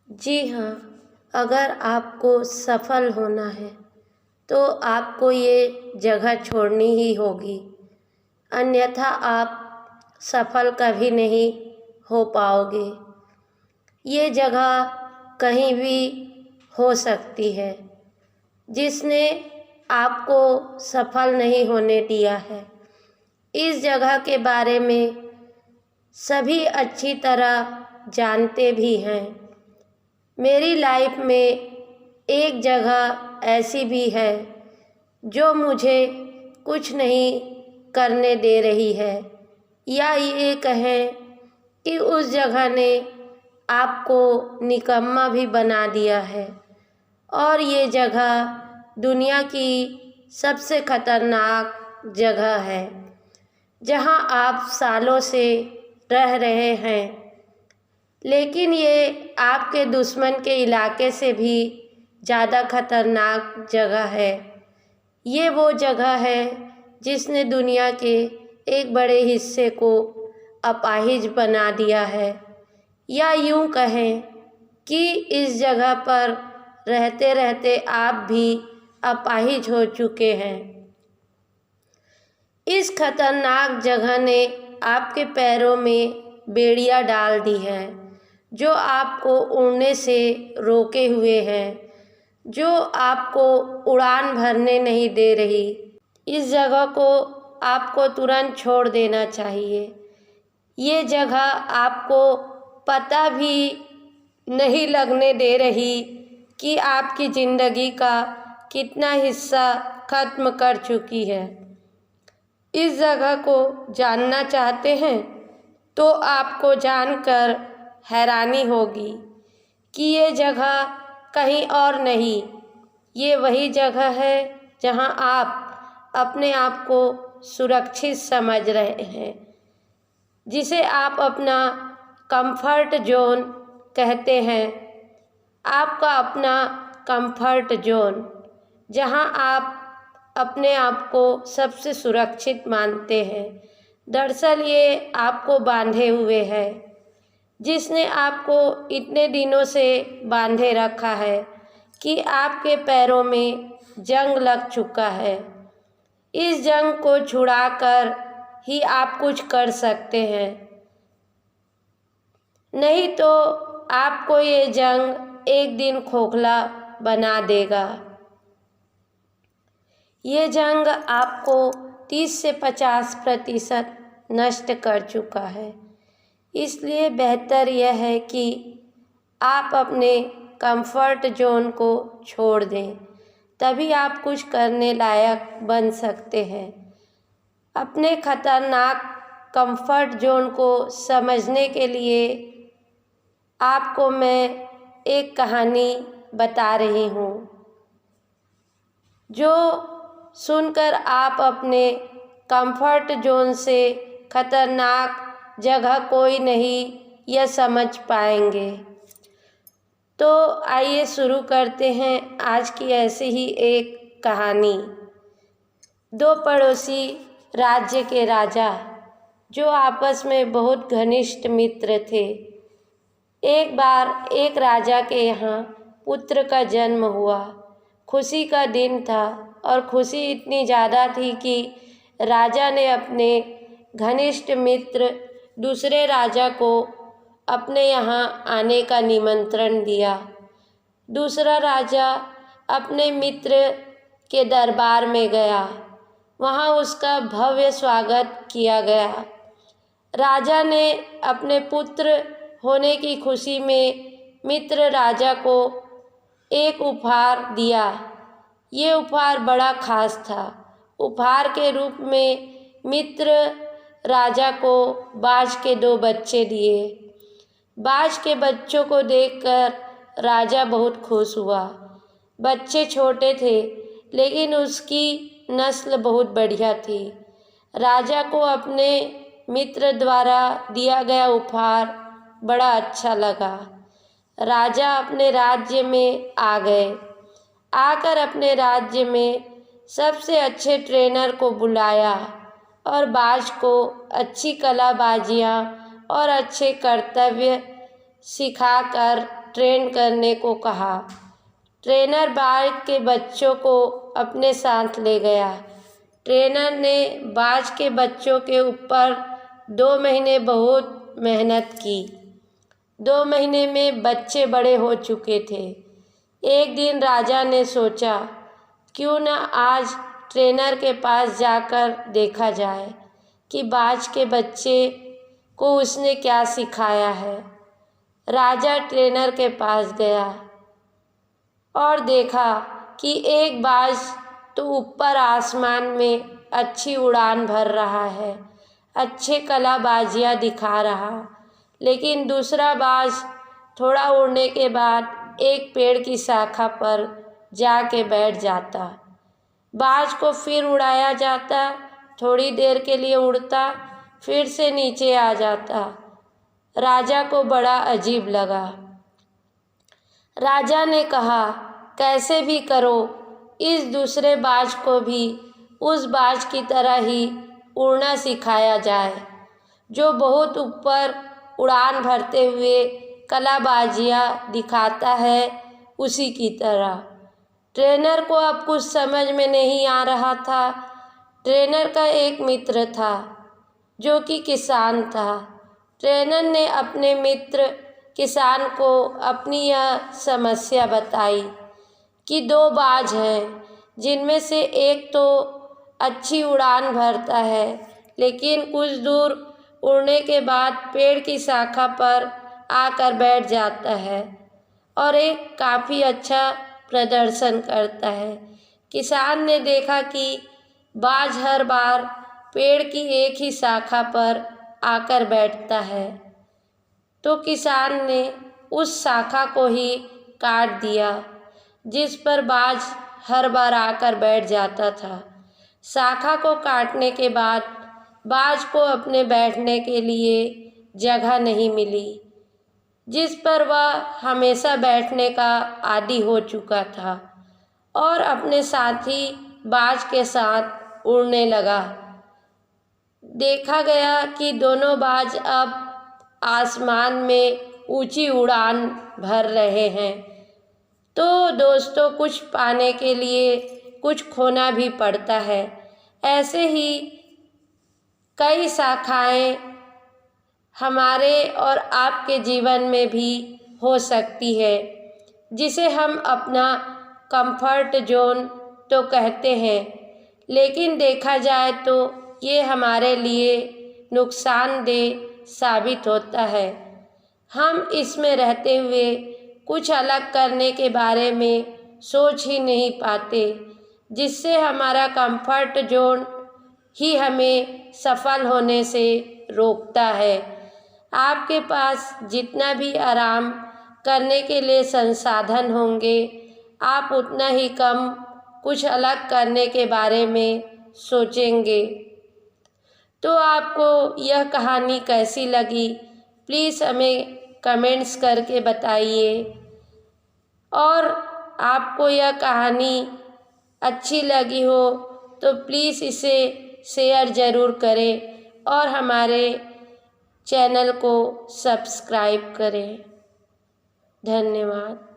जी हाँ, अगर आपको सफल होना है तो आपको ये जगह छोड़नी ही होगी, अन्यथा आप सफल कभी नहीं हो पाओगे। ये जगह कहीं भी हो सकती है। जिसने आपको सफल नहीं होने दिया है, इस जगह के बारे में सभी अच्छी तरह जानते भी हैं। मेरी लाइफ में एक जगह ऐसी भी है जो मुझे कुछ नहीं करने दे रही है, या ये कहें कि उस जगह ने आपको निकम्मा भी बना दिया है। और ये जगह दुनिया की सबसे खतरनाक जगह है, जहां आप सालों से रह रहे हैं, लेकिन ये आपके दुश्मन के इलाके से भी ज़्यादा खतरनाक जगह है। ये वो जगह है जिसने दुनिया के एक बड़े हिस्से को अपाहिज बना दिया है, या यूं कहें कि इस जगह पर रहते रहते आप भी अपाहिज हो चुके हैं। इस खतरनाक जगह ने आपके पैरों में बेड़ियां डाल दी है, जो आपको उड़ने से रोके हुए हैं, जो आपको उड़ान भरने नहीं दे रही। इस जगह को आपको तुरंत छोड़ देना चाहिए। ये जगह आपको पता भी नहीं लगने दे रही कि आपकी ज़िंदगी का कितना हिस्सा खत्म कर चुकी है। इस जगह को जानना चाहते हैं तो आपको जानकर हैरानी होगी कि ये जगह कहीं और नहीं, ये वही जगह है जहां आप अपने आप को सुरक्षित समझ रहे हैं, जिसे आप अपना कंफर्ट जोन कहते हैं। आपका अपना कंफर्ट जोन, जहां आप अपने आप को सबसे सुरक्षित मानते हैं। दरअसल ये आपको बांधे हुए है, जिसने आपको इतने दिनों से बांधे रखा है कि आपके पैरों में जंग लग चुका है। इस जंग को छुड़ाकर ही आप कुछ कर सकते हैं, नहीं तो आपको ये जंग एक दिन खोखला बना देगा। ये जंग आपको 30 से 50% नष्ट कर चुका है। इसलिए बेहतर यह है कि आप अपने कंफर्ट जोन को छोड़ दें, तभी आप कुछ करने लायक बन सकते हैं। अपने खतरनाक कंफर्ट जोन को समझने के लिए आपको मैं एक कहानी बता रही हूँ, जो सुनकर आप अपने कंफर्ट जोन से खतरनाक जगह कोई नहीं यह समझ पाएंगे। तो आइए शुरू करते हैं आज की ऐसी ही एक कहानी। दो पड़ोसी राज्य के राजा, जो आपस में बहुत घनिष्ठ मित्र थे। एक बार एक राजा के यहाँ पुत्र का जन्म हुआ। खुशी का दिन था, और खुशी इतनी ज़्यादा थी कि राजा ने अपने घनिष्ठ मित्र दूसरे राजा को अपने यहाँ आने का निमंत्रण दिया। दूसरा राजा अपने मित्र के दरबार में गया। वहाँ उसका भव्य स्वागत किया गया। राजा ने अपने पुत्र होने की खुशी में मित्र राजा को एक उपहार दिया। ये उपहार बड़ा खास था। उपहार के रूप में मित्र राजा को बाज के 2 बच्चे दिए। बाज के बच्चों को देखकर राजा बहुत खुश हुआ। बच्चे छोटे थे, लेकिन उसकी नस्ल बहुत बढ़िया थी। राजा को अपने मित्र द्वारा दिया गया उपहार बड़ा अच्छा लगा। राजा अपने राज्य में आ गए। आकर अपने राज्य में सबसे अच्छे ट्रेनर को बुलाया और बाज को अच्छी कलाबाजियाँ और अच्छे कर्तव्य सिखाकर ट्रेन करने को कहा। ट्रेनर बाज के बच्चों को अपने साथ ले गया। ट्रेनर ने बाज के बच्चों के ऊपर 2 महीने बहुत मेहनत की। 2 महीने में बच्चे बड़े हो चुके थे। एक दिन राजा ने सोचा, क्यों न आज ट्रेनर के पास जाकर देखा जाए कि बाज के बच्चे को उसने क्या सिखाया है। राजा ट्रेनर के पास गया और देखा कि एक बाज तो ऊपर आसमान में अच्छी उड़ान भर रहा है, अच्छे कलाबाजियाँ दिखा रहा, लेकिन दूसरा बाज थोड़ा उड़ने के बाद एक पेड़ की शाखा पर जाके बैठ जाता। बाज को फिर उड़ाया जाता, थोड़ी देर के लिए उड़ता, फिर से नीचे आ जाता। राजा को बड़ा अजीब लगा। राजा ने कहा, कैसे भी करो, इस दूसरे बाज को भी उस बाज की तरह ही उड़ना सिखाया जाए, जो बहुत ऊपर उड़ान भरते हुए कलाबाजियाँ दिखाता है, उसी की तरह। ट्रेनर को अब कुछ समझ में नहीं आ रहा था। ट्रेनर का एक मित्र था जो कि किसान था। ट्रेनर ने अपने मित्र किसान को अपनी यह समस्या बताई कि 2 बाज हैं, जिनमें से एक तो अच्छी उड़ान भरता है, लेकिन कुछ दूर उड़ने के बाद पेड़ की शाखा पर आकर बैठ जाता है, और एक काफ़ी अच्छा प्रदर्शन करता है। किसान ने देखा कि बाज हर बार पेड़ की एक ही शाखा पर आकर बैठता है, तो किसान ने उस शाखा को ही काट दिया जिस पर बाज हर बार आकर बैठ जाता था। शाखा को काटने के बाद बाज को अपने बैठने के लिए जगह नहीं मिली, जिस पर वह हमेशा बैठने का आदी हो चुका था, और अपने साथी बाज के साथ उड़ने लगा। देखा गया कि दोनों बाज अब आसमान में ऊंची उड़ान भर रहे हैं। तो दोस्तों, कुछ पाने के लिए कुछ खोना भी पड़ता है। ऐसे ही कई शाखाएं हमारे और आपके जीवन में भी हो सकती है, जिसे हम अपना कंफर्ट जोन तो कहते हैं, लेकिन देखा जाए तो ये हमारे लिए नुकसानदेह साबित होता है। हम इसमें रहते हुए कुछ अलग करने के बारे में सोच ही नहीं पाते, जिससे हमारा कंफर्ट जोन ही हमें सफल होने से रोकता है। आपके पास जितना भी आराम करने के लिए संसाधन होंगे, आप उतना ही कम कुछ अलग करने के बारे में सोचेंगे। तो आपको यह कहानी कैसी लगी, प्लीज़ हमें कमेंट्स करके बताइए। और आपको यह कहानी अच्छी लगी हो तो प्लीज़ इसे शेयर ज़रूर करें और हमारे चैनल को सब्सक्राइब करें। धन्यवाद।